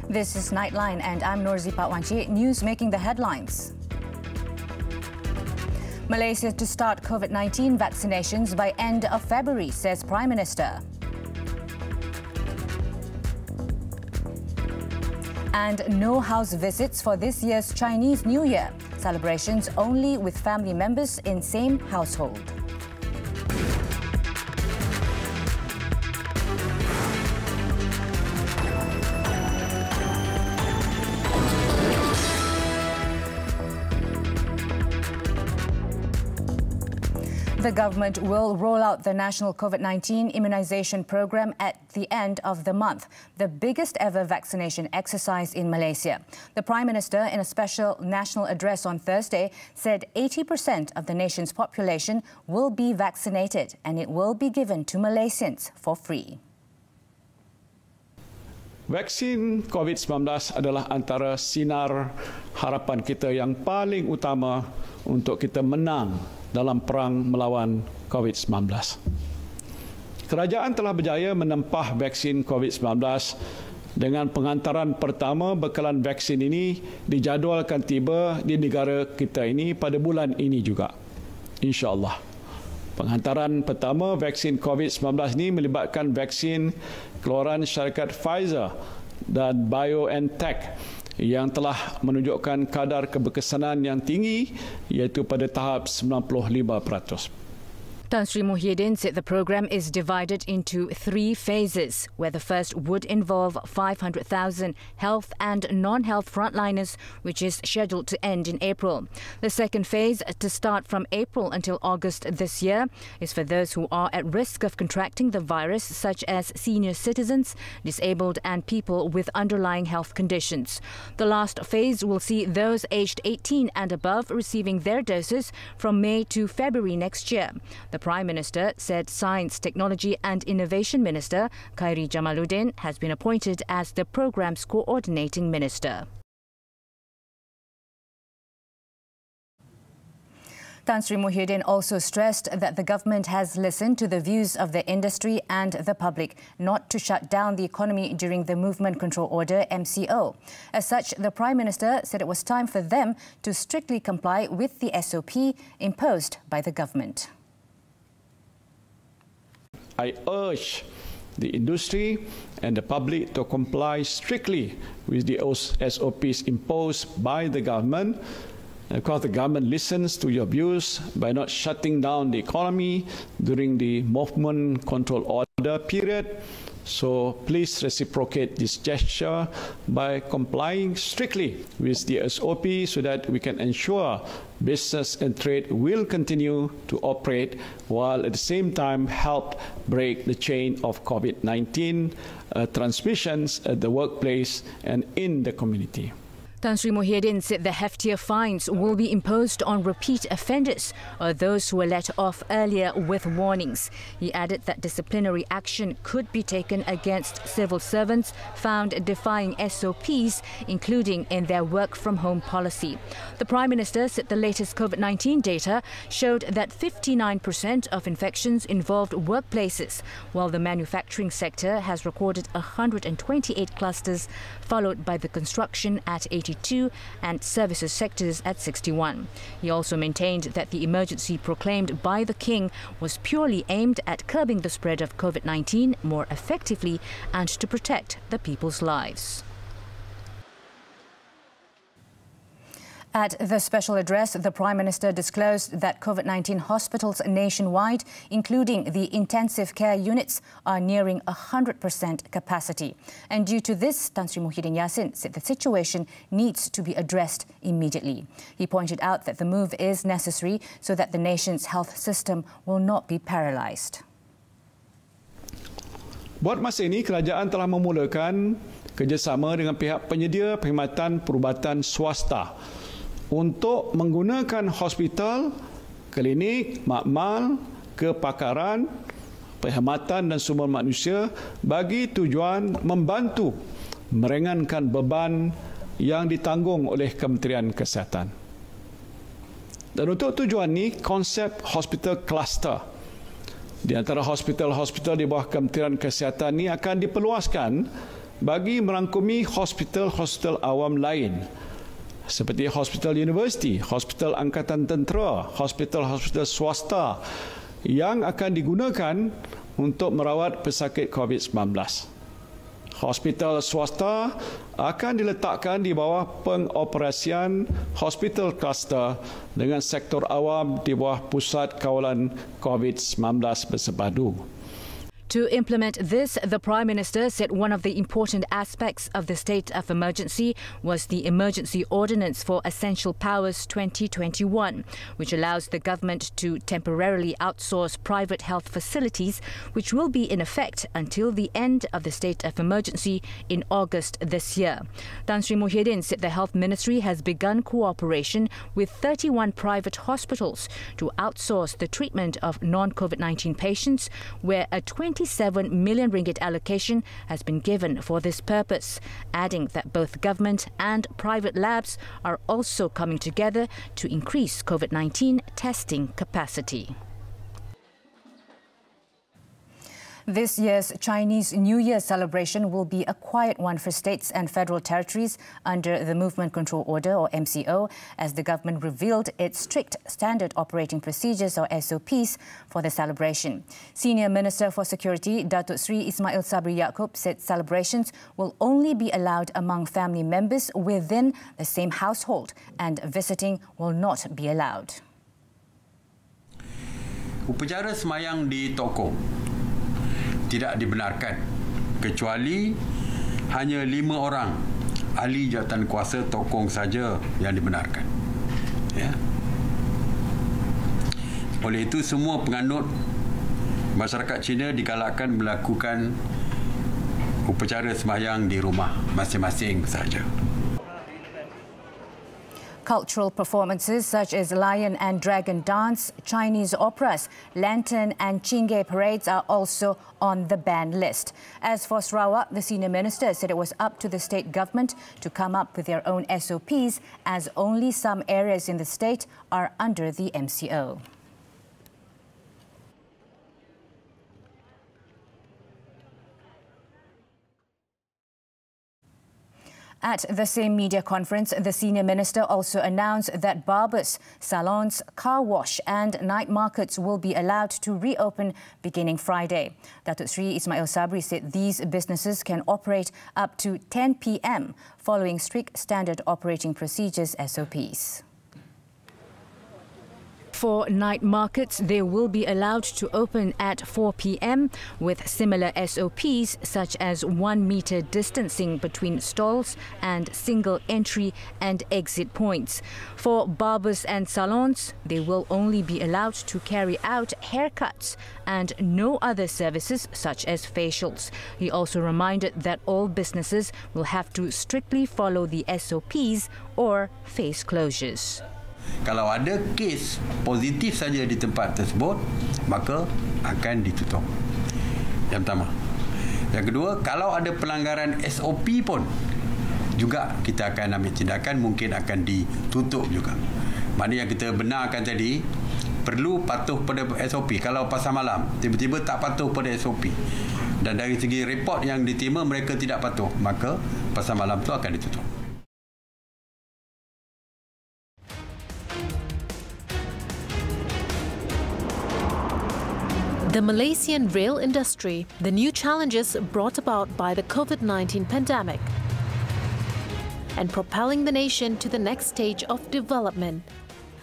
This is Nightline and I'm Norzi Patwanci. News making the headlines. Malaysia to start COVID-19 vaccinations by end of February, says Prime Minister. And no house visits for this year's Chinese New Year. Celebrations only with family members in same household. The government will roll out the national COVID-19 immunization program at the end of the month, the biggest ever vaccination exercise in Malaysia. The Prime Minister, in a special national address on Thursday, said 80% of the nation's population will be vaccinated and it will be given to Malaysians for free. Vaksin COVID-19 adalah antara sinar harapan kita yang paling utama untuk kita menang dalam perang melawan COVID-19. Kerajaan telah berjaya menempah vaksin COVID-19 dengan pengantaran pertama bekalan vaksin ini dijadualkan tiba di negara kita ini pada bulan ini juga. InsyaAllah. Penghantaran pertama vaksin COVID-19 ini melibatkan vaksin keluaran syarikat Pfizer dan BioNTech yang telah menunjukkan kadar keberkesanan yang tinggi iaitu pada tahap 95%. Tan Sri Muhyiddin said the program is divided into 3 phases, where the first would involve 500,000 health and non-health frontliners, which is scheduled to end in April. The second phase, to start from April until August this year, is for those who are at risk of contracting the virus, such as senior citizens, disabled and people with underlying health conditions. The last phase will see those aged 18 and above receiving their doses from May to February next year. The Prime Minister said Science, Technology and Innovation Minister Khairi Jamaluddin has been appointed as the programme's coordinating minister. Tan Sri Muhyiddin also stressed that the government has listened to the views of the industry and the public not to shut down the economy during the Movement Control Order MCO. As such, the Prime Minister said it was time for them to strictly comply with the SOP imposed by the government. I urge the industry and the public to comply strictly with the SOPs imposed by the government. Of course, the government listens to your views by not shutting down the economy during the Movement Control Order period. So please reciprocate this gesture by complying strictly with the SOP so that we can ensure business and trade will continue to operate while at the same time help break the chain of COVID-19 transmissions at the workplace and in the community. Tan Sri Muhyiddin said the heftier fines will be imposed on repeat offenders or those who were let off earlier with warnings. He added that disciplinary action could be taken against civil servants found defying SOPs, including in their work-from-home policy. The Prime Minister said the latest COVID-19 data showed that 59% of infections involved workplaces, while the manufacturing sector has recorded 128 clusters, followed by the construction at 82 and services sectors at 61. He also maintained that the emergency proclaimed by the King was purely aimed at curbing the spread of COVID-19 more effectively and to protect the people's lives. At the special address, the Prime Minister disclosed that COVID-19 hospitals nationwide, including the intensive care units, are nearing 100% capacity. And due to this, Tan Sri Muhyiddin Yassin said the situation needs to be addressed immediately. He pointed out that the move is necessary so that the nation's health system will not be paralysed. Buat masa ini, kerajaan telah memulakan kerjasama dengan pihak penyedia perkhidmatan perubatan swasta untuk menggunakan hospital, klinik, makmal, kepakaran, perkhidmatan dan sumber manusia bagi tujuan membantu meringankan beban yang ditanggung oleh Kementerian Kesihatan. Dan untuk tujuan ini, konsep hospital cluster di antara hospital-hospital di bawah Kementerian Kesihatan ini akan diperluaskan bagi merangkumi hospital-hospital awam lain seperti hospital universiti, hospital angkatan tentera, hospital-hospital swasta yang akan digunakan untuk merawat pesakit COVID-19. Hospital swasta akan diletakkan di bawah pengoperasian hospital cluster dengan sektor awam di bawah pusat kawalan COVID-19 bersepadu. To implement this, the Prime Minister said one of the important aspects of the state of emergency was the Emergency Ordinance for Essential Powers 2021, which allows the government to temporarily outsource private health facilities, which will be in effect until the end of the state of emergency in August this year. Tan Sri Muhyiddin said the Health Ministry has begun cooperation with 31 private hospitals to outsource the treatment of non-COVID-19 patients, where a 27 million ringgit allocation has been given for this purpose, adding that both government and private labs are also coming together to increase COVID-19 testing capacity. This year's Chinese New Year celebration will be a quiet one for states and federal territories under the Movement Control Order, or MCO, as the government revealed its strict standard operating procedures, or SOPs, for the celebration. Senior Minister for Security, Datuk Sri Ismail Sabri Yaakob, said celebrations will only be allowed among family members within the same household, and visiting will not be allowed. Upacara semayang di toko tidak dibenarkan kecuali hanya 5 orang ahli jawatan kuasa tokong saja yang dibenarkan. Ya. Oleh itu semua penganut masyarakat Cina digalakkan melakukan upacara semayang di rumah masing-masing saja. Cultural performances such as lion and dragon dance, Chinese operas, lantern and chingay parades are also on the banned list. As for Sarawak, the senior minister said it was up to the state government to come up with their own SOPs, as only some areas in the state are under the MCO. At the same media conference, the senior minister also announced that barbers, salons, car wash and night markets will be allowed to reopen beginning Friday. Datuk Sri Ismail Sabri said these businesses can operate up to 10 p.m. following strict standard operating procedures (SOPs). For night markets, they will be allowed to open at 4 p.m. with similar SOPs such as 1 meter distancing between stalls and single entry and exit points. For barbers and salons, they will only be allowed to carry out haircuts and no other services such as facials. He also reminded that all businesses will have to strictly follow the SOPs or face closures. Kalau ada kes positif saja di tempat tersebut, maka akan ditutup. Yang pertama. Yang kedua, kalau ada pelanggaran SOP pun, juga kita akan ambil tindakan, mungkin akan ditutup juga. Mana yang kita benarkan tadi, perlu patuh pada SOP. Kalau pasar malam, tiba-tiba tak patuh pada SOP. Dan dari segi report yang diterima, mereka tidak patuh, maka pasar malam itu akan ditutup. The Malaysian rail industry, the new challenges brought about by the COVID-19 pandemic, and propelling the nation to the next stage of development.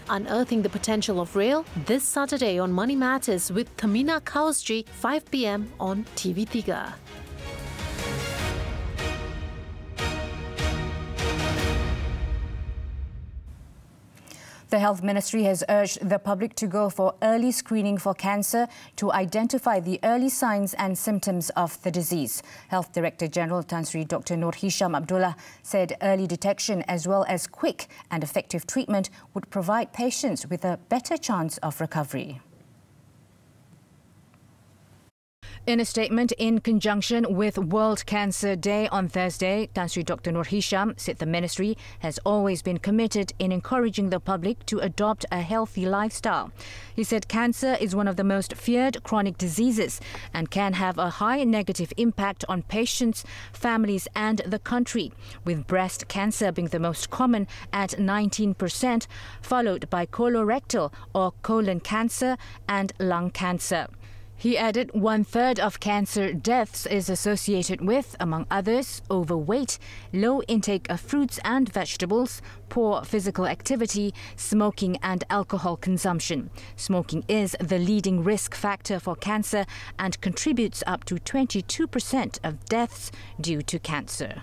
Unearthing the potential of rail this Saturday on Money Matters with Thamina Kausji, 5 p.m. on TV3. The Health Ministry has urged the public to go for early screening for cancer to identify the early signs and symptoms of the disease. Health Director General Tan Sri Dr. Nur Hisham Abdullah said early detection as well as quick and effective treatment would provide patients with a better chance of recovery. In a statement in conjunction with World Cancer Day on Thursday, Tan Sri Dr. Nur Hisham said the ministry has always been committed in encouraging the public to adopt a healthy lifestyle. He said cancer is one of the most feared chronic diseases and can have a high negative impact on patients, families and the country, with breast cancer being the most common at 19%, followed by colorectal or colon cancer and lung cancer. He added 1/3 of cancer deaths is associated with, among others, overweight, low intake of fruits and vegetables, poor physical activity, smoking and alcohol consumption. Smoking is the leading risk factor for cancer and contributes up to 22% of deaths due to cancer.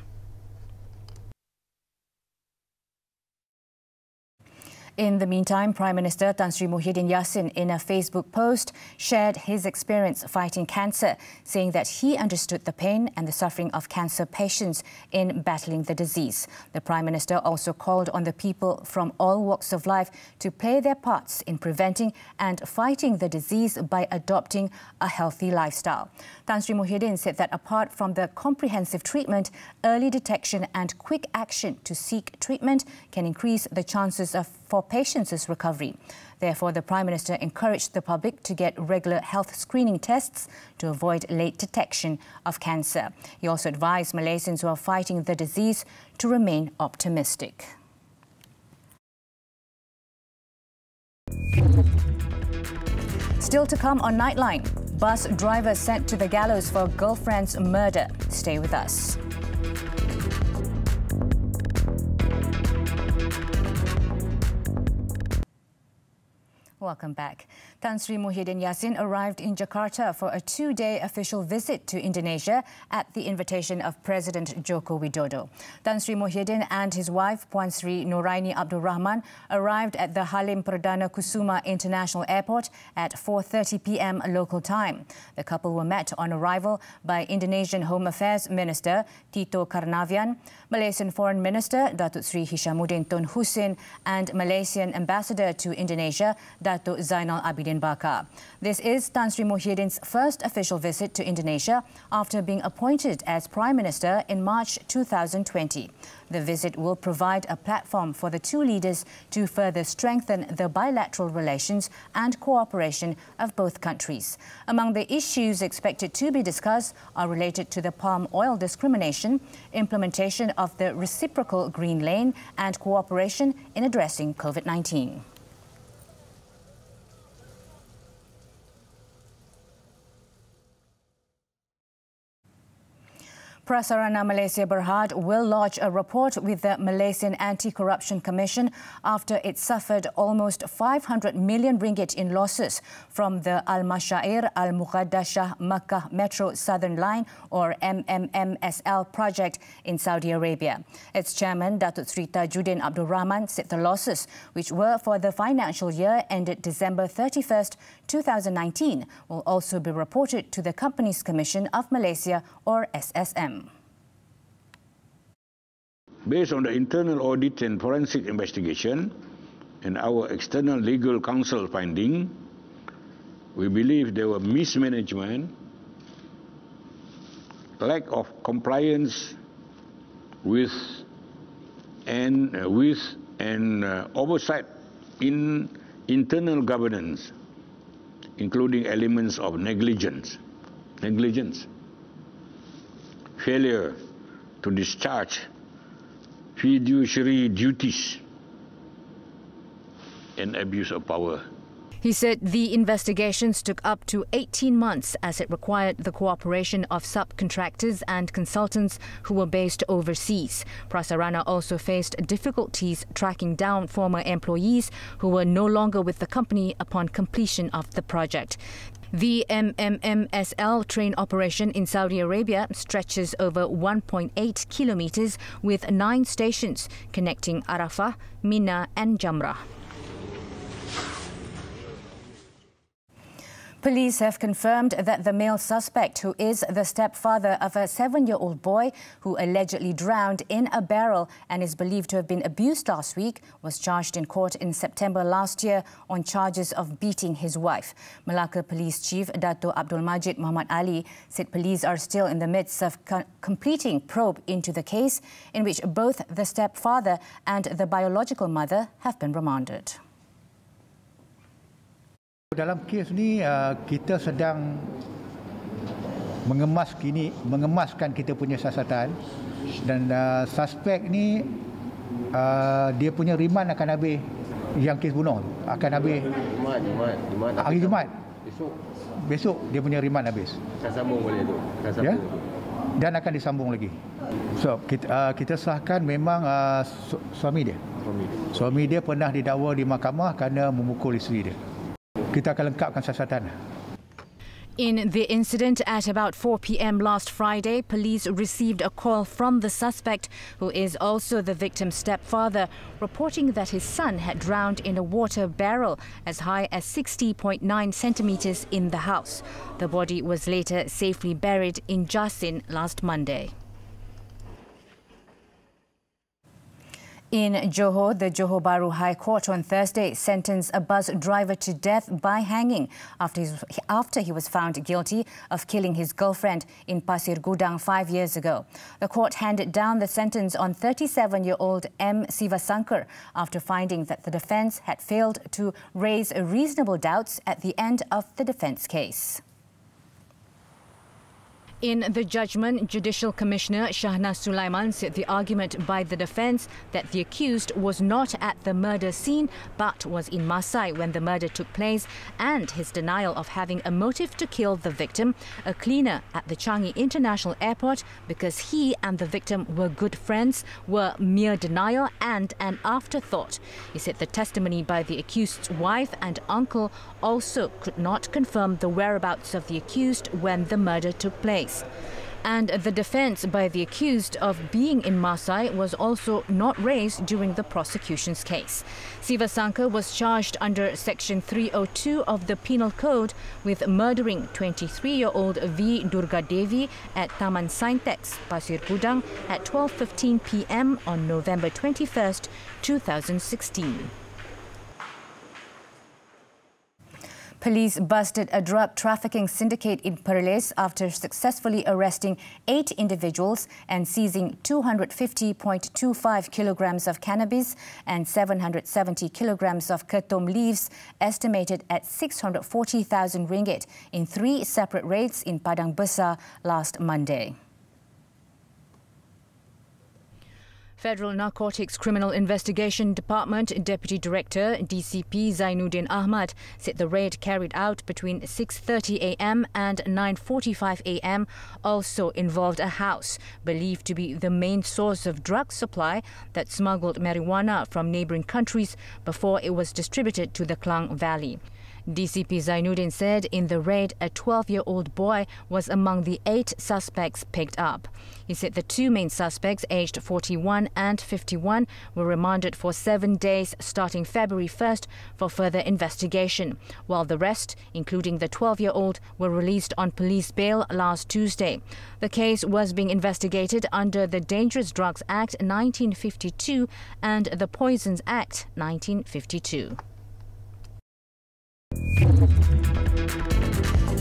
In the meantime, Prime Minister Tan Sri Muhyiddin Yassin, in a Facebook post, shared his experience fighting cancer, saying that he understood the pain and the suffering of cancer patients in battling the disease. The Prime Minister also called on the people from all walks of life to play their parts in preventing and fighting the disease by adopting a healthy lifestyle. Tan Sri Muhyiddin said that apart from the comprehensive treatment, early detection and quick action to seek treatment can increase the chances for patients' recovery. Therefore, the Prime Minister encouraged the public to get regular health screening tests to avoid late detection of cancer. He also advised Malaysians who are fighting the disease to remain optimistic. Still to come on Nightline, bus driver sent to the gallows for girlfriend's murder. Stay with us. Welcome back. Tan Sri Muhyiddin Yassin arrived in Jakarta for a 2-day official visit to Indonesia at the invitation of President Joko Widodo. Tan Sri Muhyiddin and his wife, Puan Sri Noraini Abdul Rahman, arrived at the Halim Perdana Kusuma International Airport at 4:30 p.m. local time. The couple were met on arrival by Indonesian Home Affairs Minister Tito Karnavian, Malaysian Foreign Minister Datuk Sri Hishamuddin Tun Hussein and Malaysian Ambassador to Indonesia Datuk Zainal Abidin Bakar. This is Tan Sri Muhyiddin's first official visit to Indonesia after being appointed as Prime Minister in March 2020. The visit will provide a platform for the two leaders to further strengthen the bilateral relations and cooperation of both countries. Among the issues expected to be discussed are related to the palm oil discrimination, implementation of the reciprocal green lane and cooperation in addressing COVID-19. Prasarana Malaysia Berhad will lodge a report with the Malaysian Anti-Corruption Commission after it suffered almost 500 million ringgit in losses from the Al-Mashair Al-Muqaddashah Makkah Metro Southern Line or MMMSL project in Saudi Arabia. Its chairman, Datuk Sri Tajuddin Abdul Rahman, said the losses, which were for the financial year ended December 31st, 2019, will also be reported to the Companies Commission of Malaysia or SSM. Based on the internal audit and forensic investigation and our external legal counsel finding, we believe there were mismanagement, lack of compliance with oversight in internal governance, including elements of negligence, failure to discharge fiduciary duties, and abuse of power. He said the investigations took up to 18 months as it required the cooperation of subcontractors and consultants who were based overseas. Prasarana also faced difficulties tracking down former employees who were no longer with the company upon completion of the project. The MMMSL train operation in Saudi Arabia stretches over 1.8 kilometers with 9 stations connecting Arafah, Mina and Jamrah. Police have confirmed that the male suspect, who is the stepfather of a 7-year-old boy who allegedly drowned in a barrel and is believed to have been abused last week, was charged in court in September last year on charges of beating his wife. Melaka Police Chief Dato' Abdul Majid Muhammad Ali said police are still in the midst of completing probe into the case, in which both the stepfather and the biological mother have been remanded. Dalam kes ni kita sedang mengemaskan kita punya siasatan, dan suspek ni dia punya riman akan habis, yang kes bunuh akan habis hari Jumaat. Besok dia punya riman habis. Akan sambung boleh tu. Ya? Dan akan disambung lagi. So kita sahkan memang suami dia pernah didakwa di mahkamah kerana memukul isteri dia. Kita akan lengkapkan siasatan. In the incident at about 4 p.m. last Friday, police received a call from the suspect, who is also the victim's stepfather, reporting that his son had drowned in a water barrel as high as 60.9 centimeters in the house. The body was later safely buried in Jasin last Monday. In Johor, the Johor Bahru High Court on Thursday sentenced a bus driver to death by hanging after he was found guilty of killing his girlfriend in Pasir Gudang 5 years ago. The court handed down the sentence on 37-year-old M. Sivasankar after finding that the defence had failed to raise reasonable doubts at the end of the defence case. In the judgment, Judicial Commissioner Shahna Sulaiman said the argument by the defence that the accused was not at the murder scene but was in Masai when the murder took place, and his denial of having a motive to kill the victim, a cleaner at the Changi International Airport, because he and the victim were good friends, were mere denial and an afterthought. He said the testimony by the accused's wife and uncle also could not confirm the whereabouts of the accused when the murder took place. And the defence by the accused of being in Masai was also not raised during the prosecution's case. Sivasankar was charged under Section 302 of the Penal Code with murdering 23-year-old V. Durga Devi at Taman Saintex, Pasir Gudang at 12:15 p.m. on November 21st, 2016. Police busted a drug trafficking syndicate in Perlis after successfully arresting 8 individuals and seizing 250.25 kilograms of cannabis and 770 kilograms of ketum leaves, estimated at 640,000 ringgit, in 3 separate raids in Padang Besar last Monday. Federal Narcotics Criminal Investigation Department Deputy Director DCP Zainuddin Ahmad said the raid carried out between 6:30 a.m. and 9:45 a.m. also involved a house believed to be the main source of drug supply that smuggled marijuana from neighbouring countries before it was distributed to the Klang Valley. DCP Zainuddin said in the raid, a 12-year-old boy was among the 8 suspects picked up. He said the 2 main suspects, aged 41 and 51, were remanded for 7 days starting February 1st for further investigation, while the rest, including the 12-year-old, were released on police bail last Tuesday. The case was being investigated under the Dangerous Drugs Act 1952 and the Poisons Act 1952.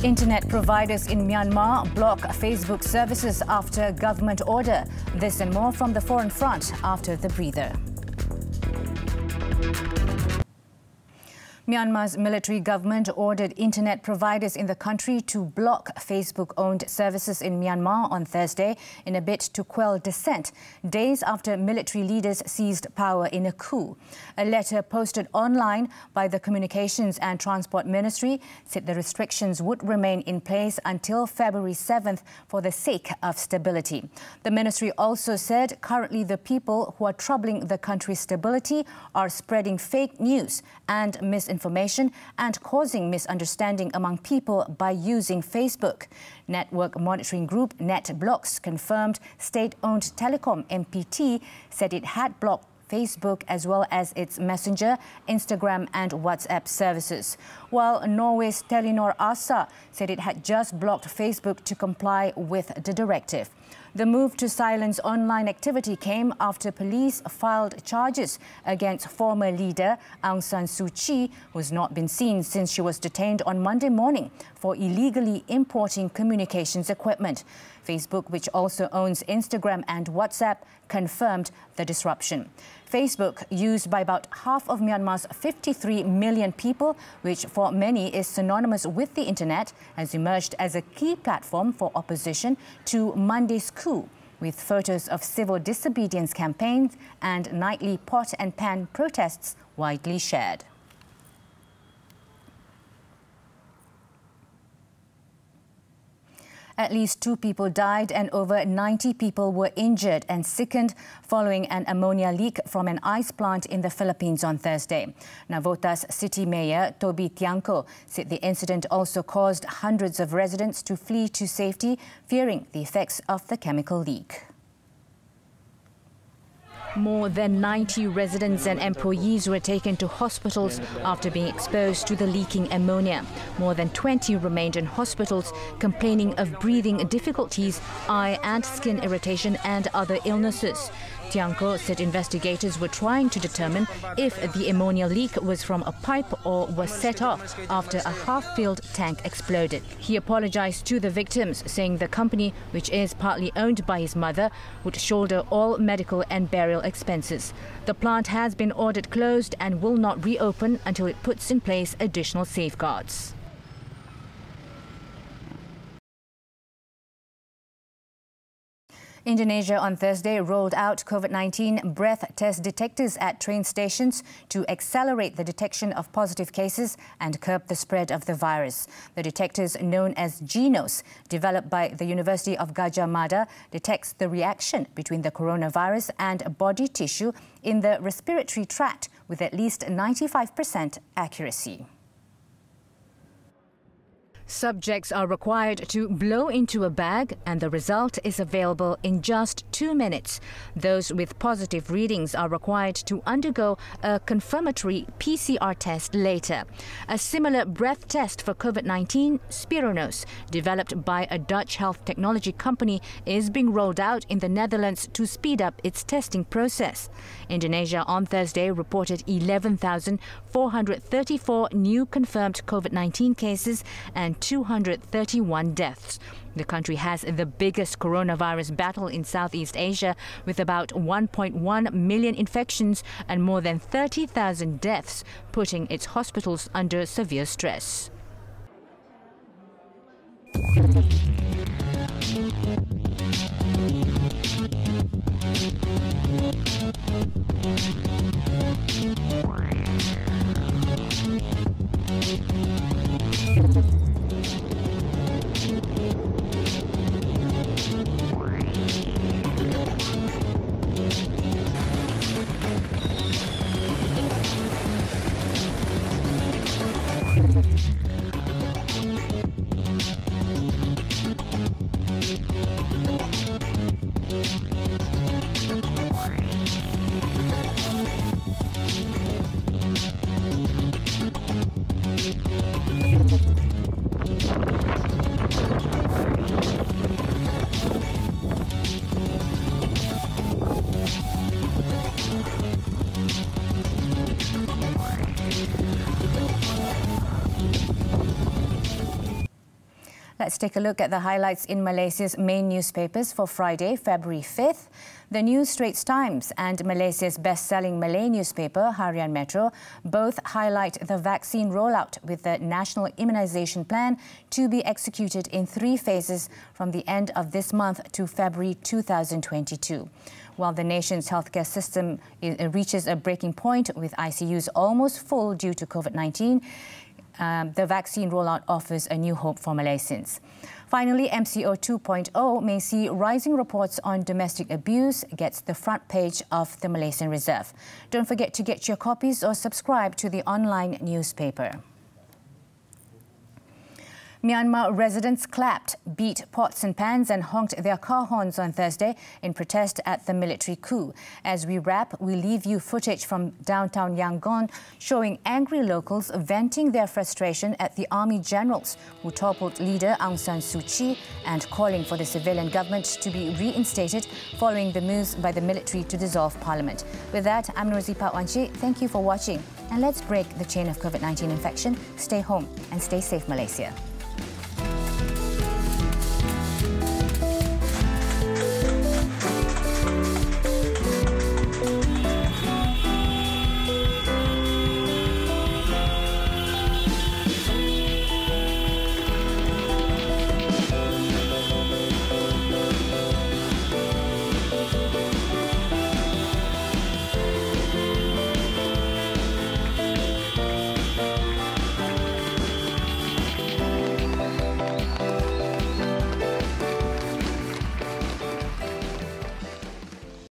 Internet providers in Myanmar block Facebook services after government order. This and more from the Foreign Front after the breather. Myanmar's military government ordered internet providers in the country to block Facebook-owned services in Myanmar on Thursday in a bid to quell dissent, days after military leaders seized power in a coup. A letter posted online by the Communications and Transport Ministry said the restrictions would remain in place until February 7th for the sake of stability. The ministry also said currently the people who are troubling the country's stability are spreading fake news and misinformation and causing misunderstanding among people by using Facebook. Network monitoring group NetBlocks confirmed state-owned telecom MPT said it had blocked Facebook as well as its Messenger, Instagram and WhatsApp services. While Norway's Telenor ASA said it had just blocked Facebook to comply with the directive. The move to silence online activity came after police filed charges against former leader Aung San Suu Kyi, who has not been seen since she was detained on Monday morning for illegally importing communications equipment. Facebook, which also owns Instagram and WhatsApp, confirmed the disruption. Facebook, used by about half of Myanmar's 53 million people, which for many is synonymous with the internet, has emerged as a key platform for opposition to Monday's coup, with photos of civil disobedience campaigns and nightly pot and pan protests widely shared. At least 2 people died and over 90 people were injured and sickened following an ammonia leak from an ice plant in the Philippines on Thursday. Navotas City Mayor Toby Tiangco said the incident also caused hundreds of residents to flee to safety, fearing the effects of the chemical leak. More than 90 residents and employees were taken to hospitals after being exposed to the leaking ammonia. More than 20 remained in hospitals complaining of breathing difficulties, eye and skin irritation and other illnesses. Tiangco said investigators were trying to determine if the ammonia leak was from a pipe or was set off after a half-filled tank exploded. He apologized to the victims, saying the company, which is partly owned by his mother, would shoulder all medical and burial expenses. The plant has been ordered closed and will not reopen until it puts in place additional safeguards. Indonesia on Thursday rolled out COVID-19 breath test detectors at train stations to accelerate the detection of positive cases and curb the spread of the virus. The detectors, known as GENOS, developed by the University of Gajah Mada, detects the reaction between the coronavirus and body tissue in the respiratory tract with at least 95% accuracy. Subjects are required to blow into a bag and the result is available in just 2 minutes. Those with positive readings are required to undergo a confirmatory PCR test later. A similar breath test for COVID-19, Spironos, developed by a Dutch health technology company, is being rolled out in the Netherlands to speed up its testing process. Indonesia on Thursday reported 11,434 new confirmed COVID-19 cases and 231 deaths. The country has the biggest coronavirus battle in Southeast Asia, with about 1.1 million infections and more than 30,000 deaths, putting its hospitals under severe stress. Let's take a look at the highlights in Malaysia's main newspapers for Friday, February 5th. The New Straits Times and Malaysia's best-selling Malay newspaper, Harian Metro, both highlight the vaccine rollout, with the national immunisation plan to be executed in 3 phases from the end of this month to February 2022. While the nation's healthcare system reaches a breaking point with ICUs almost full due to COVID-19, the vaccine rollout offers a new hope for Malaysians. Finally, MCO 2.0 may see rising reports on domestic abuse gets the front page of the Malaysian Reserve. Don't forget to get your copies or subscribe to the online newspaper. Myanmar residents clapped, beat pots and pans and honked their car horns on Thursday in protest at the military coup. As we wrap, we leave you footage from downtown Yangon showing angry locals venting their frustration at the army generals who toppled leader Aung San Suu Kyi and calling for the civilian government to be reinstated following the moves by the military to dissolve parliament. With that, I'm Rosie Patwanchi. Thank you for watching. And let's break the chain of COVID-19 infection. Stay home and stay safe, Malaysia.